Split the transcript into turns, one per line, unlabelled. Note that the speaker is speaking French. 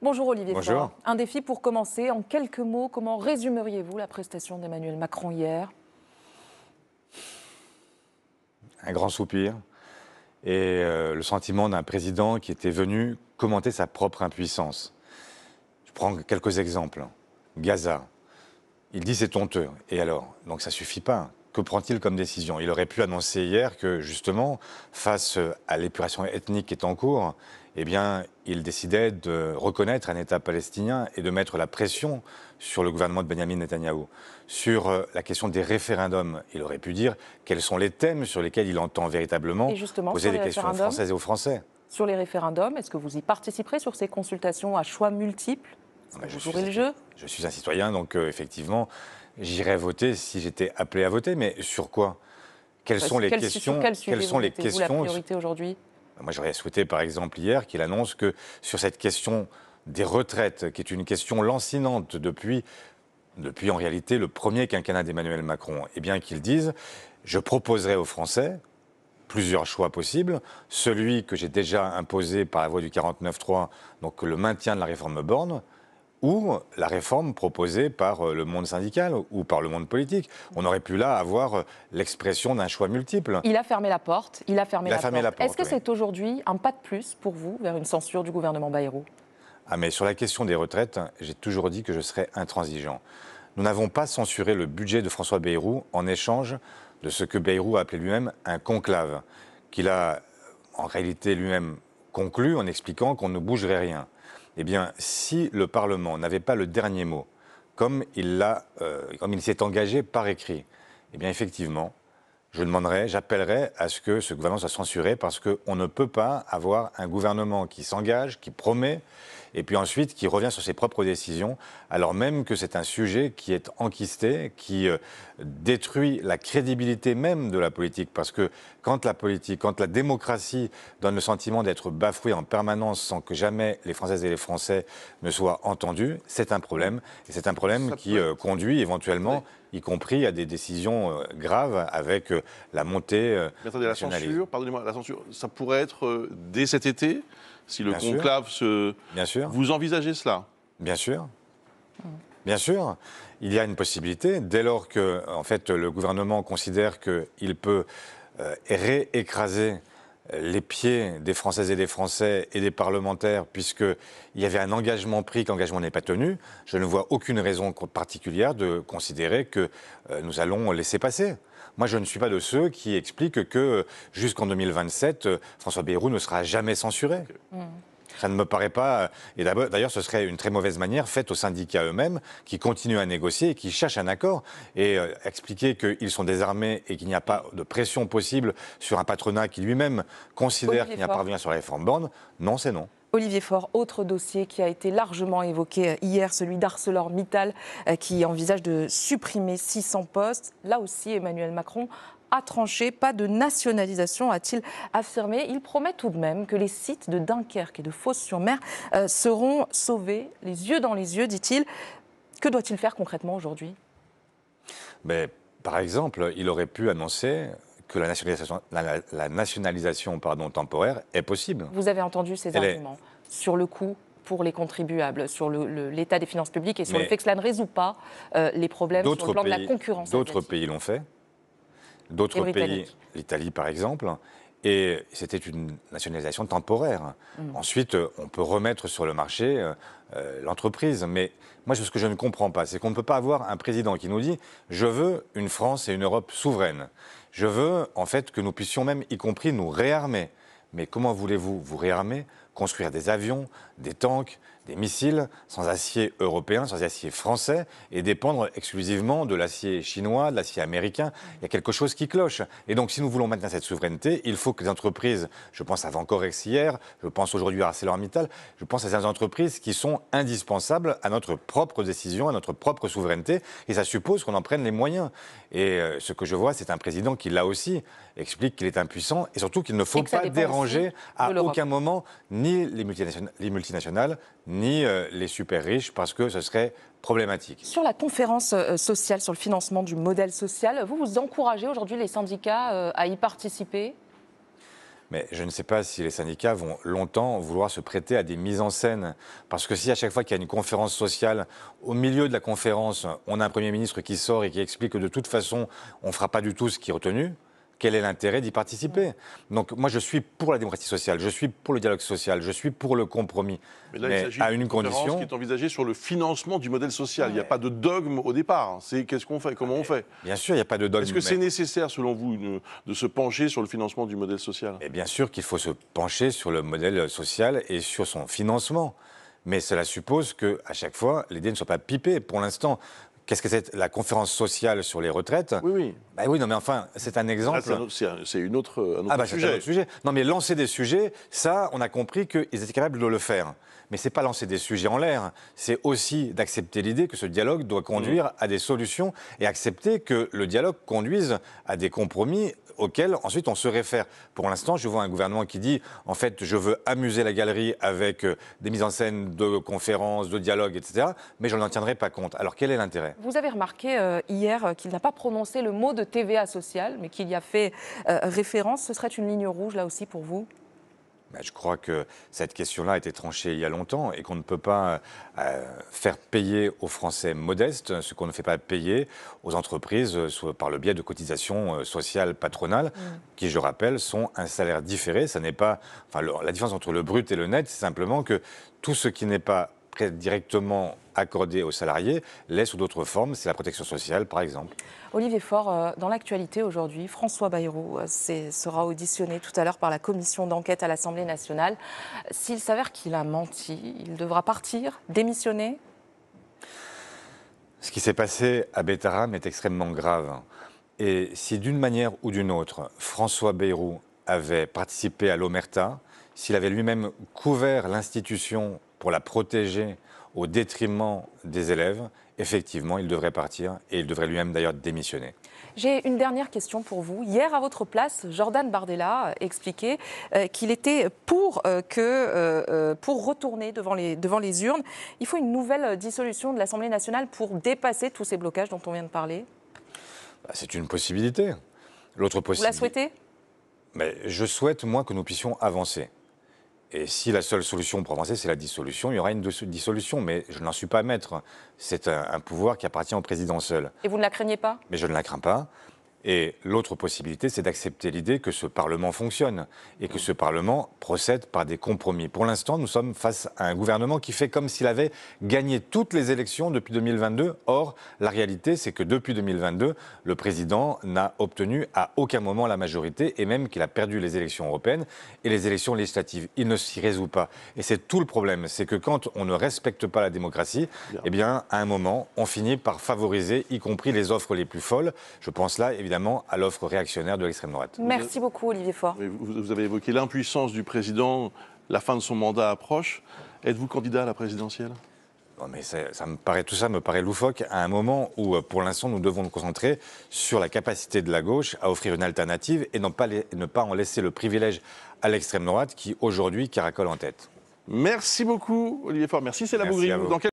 Bonjour Olivier
Bonjour.
Faure. Un défi pour commencer. En quelques mots, comment résumeriez-vous la prestation d'Emmanuel Macron hier?
Un grand soupir et le sentiment d'un président qui était venu commenter sa propre impuissance. Je prends quelques exemples. Gaza, il dit c'est honteux. Et alors? Donc ça suffit pas. Que prend-il comme décision? Il aurait pu annoncer hier que, justement, face à l'épuration ethnique qui est en cours, eh bien, il décidait de reconnaître un État palestinien et de mettre la pression sur le gouvernement de Benyamin Netanyahou. Sur la question des référendums, il aurait pu dire quels sont les thèmes sur lesquels il entend véritablement poser des questions aux Françaises et aux Français.
Sur les référendums, est-ce que vous y participerez sur ces consultations à choix multiples? Vous jouerez le jeu?
Je suis un citoyen, donc effectivement, j'irai voter si j'étais appelé à voter. Mais sur quoi? Quelles sont les questions?
Quelles sont les questions? La priorité aujourd'hui?
Moi, j'aurais souhaité, par exemple, hier, qu'il annonce que sur cette question des retraites, qui est une question lancinante depuis en réalité le premier quinquennat d'Emmanuel Macron, eh bien qu'il dise « Je proposerai aux Français plusieurs choix possibles, celui que j'ai déjà imposé par la voie du 49.3, donc le maintien de la réforme Borne, ou la réforme proposée par le monde syndical ou par le monde politique. On aurait pu là avoir l'expression d'un choix multiple.
Il a fermé la porte. Il a fermé la porte. Est-ce que
oui.
c'est aujourd'hui un pas de plus pour vous vers une censure du gouvernement Bayrou?
Ah, mais sur la question des retraites, j'ai toujours dit que je serais intransigeant. Nous n'avons pas censuré le budget de François Bayrou en échange de ce que Bayrou a appelé lui-même un conclave, qu'il a en réalité lui-même conclu en expliquant qu'on ne bougerait rien. Eh bien, si le Parlement n'avait pas le dernier mot, comme il s'est engagé par écrit, eh bien effectivement, j'appellerai à ce que ce gouvernement soit censuré parce qu'on ne peut pas avoir un gouvernement qui s'engage, qui promet, et puis ensuite qui revient sur ses propres décisions, alors même que c'est un sujet qui est enquisté, qui détruit la crédibilité même de la politique. Parce que quand la démocratie donne le sentiment d'être bafouée en permanence sans que jamais les Françaises et les Français ne soient entendus, c'est un problème. Et c'est un problème qui conduit éventuellement, y compris à des décisions graves avec la montée
attendez, la censure, pardonnez-moi, la censure, ça pourrait être dès cet été, si le conclave se...
Bien sûr.
Vous envisagez cela?
Bien sûr. Bien sûr. Il y a une possibilité, dès lors que en fait, le gouvernement considère qu'il peut réécraser les pieds des Françaises et des Français et des parlementaires, puisqu'il y avait un engagement pris, que l'engagement n'est pas tenu. Je ne vois aucune raison particulière de considérer que nous allons laisser passer. Moi, je ne suis pas de ceux qui expliquent que jusqu'en 2027, François Bayrou ne sera jamais censuré. Ça ne me paraît pas... Et d'ailleurs, ce serait une très mauvaise manière faite aux syndicats eux-mêmes qui continuent à négocier et qui cherchent un accord. Et expliquer qu'ils sont désarmés et qu'il n'y a pas de pression possible sur un patronat qui lui-même considère qu'il n'y a pas rien sur la réforme Borne, non, c'est non.
Olivier Faure, autre dossier qui a été largement évoqué hier, celui d'ArcelorMittal, qui envisage de supprimer 600 postes. Là aussi, Emmanuel Macron a tranché, pas de nationalisation, a-t-il affirmé. Il promet tout de même que les sites de Dunkerque et de Fos-sur-Mer seront sauvés, les yeux dans les yeux, dit-il. Que doit-il faire concrètement aujourd'hui?
Mais, par exemple, il aurait pu annoncer que la nationalisation temporaire est possible.
Vous avez entendu ces arguments sur le coût pour les contribuables, sur l'état des finances publiques et sur le fait que cela ne résout pas les problèmes sur le plan de la concurrence.
D'autres pays l'ont fait. D'autres pays, l'Italie par exemple, et c'était une nationalisation temporaire. Ensuite, on peut remettre sur le marché l'entreprise. Mais moi, ce que je ne comprends pas, c'est qu'on ne peut pas avoir un président qui nous dit « Je veux une France et une Europe souveraines. Je veux en fait que nous puissions même, y compris, nous réarmer. » Mais comment voulez-vous vous réarmer, construire des avions, des tanks, des missiles, sans acier européen, sans acier français, et dépendre exclusivement de l'acier chinois, de l'acier américain? Il y a quelque chose qui cloche. Et donc, si nous voulons maintenir cette souveraineté, il faut que les entreprises, je pense à Vancorex hier, je pense aujourd'hui à ArcelorMittal, je pense à ces entreprises qui sont indispensables à notre propre décision, à notre propre souveraineté, et ça suppose qu'on en prenne les moyens. Et ce que je vois, c'est un président qui, là aussi, explique qu'il est impuissant, et surtout qu'il ne faut pas déranger à aucun moment ni les multinationales, ni les super riches, parce que ce serait problématique.
Sur la conférence sociale, sur le financement du modèle social, vous encouragez aujourd'hui les syndicats à y participer?
Mais je ne sais pas si les syndicats vont longtemps vouloir se prêter à des mises en scène. Parce que si à chaque fois qu'il y a une conférence sociale, au milieu de la conférence, on a un Premier ministre qui sort et qui explique que de toute façon, on ne fera pas du tout ce qui est retenu, quel est l'intérêt d'y participer? Donc moi, je suis pour la démocratie sociale, je suis pour le dialogue social, je suis pour le compromis.
Mais là, il s'agit d'une conférence qui est envisagée sur le financement du modèle social. Il n'y a pas de dogme au départ. C'est qu'est-ce qu'on fait, comment on fait.
Bien sûr, il n'y a pas de dogme.
Est-ce que c'est nécessaire, selon vous, de se pencher sur le financement du modèle social?
Et bien sûr qu'il faut se pencher sur le modèle social et sur son financement. Mais cela suppose qu'à chaque fois, les dés ne soient pas pipés. Pour l'instant, qu'est-ce que c'est la conférence sociale sur les retraites?
Oui, oui.
Bah oui, non mais enfin, c'est un exemple.
C'est un autre sujet.
C'est un autre sujet. Non mais lancer des sujets, ça, on a compris qu'ils étaient capables de le faire. Mais c'est pas lancer des sujets en l'air, c'est aussi d'accepter l'idée que ce dialogue doit conduire à des solutions et accepter que le dialogue conduise à des compromis auxquels ensuite on se réfère. Pour l'instant, je vois un gouvernement qui dit en fait je veux amuser la galerie avec des mises en scène de conférences, de dialogues, etc. Mais je n'en tiendrai pas compte. Alors quel est l'intérêt?
Vous avez remarqué hier qu'il n'a pas prononcé le mot de TVA sociale, mais qu'il y a fait référence. Ce serait une ligne rouge là aussi pour vous?
Je crois que cette question-là a été tranchée il y a longtemps et qu'on ne peut pas faire payer aux Français modestes ce qu'on ne fait pas payer aux entreprises soit par le biais de cotisations sociales patronales, qui, je rappelle, sont un salaire différé. Ça n'est pas, enfin, la différence entre le brut et le net, c'est simplement que tout ce qui n'est pas directement accordé aux salariés l'est sous d'autres formes. C'est la protection sociale, par exemple.
Olivier Faure, dans l'actualité aujourd'hui, François Bayrou sera auditionné tout à l'heure par la commission d'enquête à l'Assemblée nationale. S'il s'avère qu'il a menti, il devra partir, démissionner?
Ce qui s'est passé à Betaram est extrêmement grave. Et si d'une manière ou d'une autre, François Bayrou avait participé à l'omerta, s'il avait lui-même couvert l'institution pour la protéger au détriment des élèves, effectivement, il devrait partir et il devrait lui-même d'ailleurs démissionner.
J'ai une dernière question pour vous. Hier, à votre place, Jordan Bardella expliquait qu'il était pour retourner devant les urnes, il faut une nouvelle dissolution de l'Assemblée nationale pour dépasser tous ces blocages dont on vient de parler.
C'est une possibilité. L'autre possibilité.
Vous la souhaitez?
Mais je souhaite, moi, que nous puissions avancer. Et si la seule solution pour avancer, c'est la dissolution, il y aura une dissolution. Mais je n'en suis pas maître. C'est un pouvoir qui appartient au président seul.
Et vous ne la craignez pas?
Mais je ne la crains pas. Et l'autre possibilité, c'est d'accepter l'idée que ce Parlement fonctionne et que ce Parlement procède par des compromis. Pour l'instant, nous sommes face à un gouvernement qui fait comme s'il avait gagné toutes les élections depuis 2022. Or, la réalité, c'est que depuis 2022, le président n'a obtenu à aucun moment la majorité et même qu'il a perdu les élections européennes et les élections législatives. Il ne s'y résout pas. Et c'est tout le problème. C'est que quand on ne respecte pas la démocratie, eh bien, à un moment, on finit par favoriser, y compris les offres les plus folles. Je pense là, évidemment, à l'offre réactionnaire de l'extrême droite.
Merci beaucoup, Olivier Faure.
Vous avez évoqué l'impuissance du président, la fin de son mandat approche. Êtes-vous candidat à la présidentielle?
Non, mais tout ça me paraît loufoque à un moment où, pour l'instant, nous devons nous concentrer sur la capacité de la gauche à offrir une alternative et ne pas en laisser le privilège à l'extrême droite qui, aujourd'hui, caracole en tête.
Merci beaucoup, Olivier Faure. Merci, c'est la Bougrie.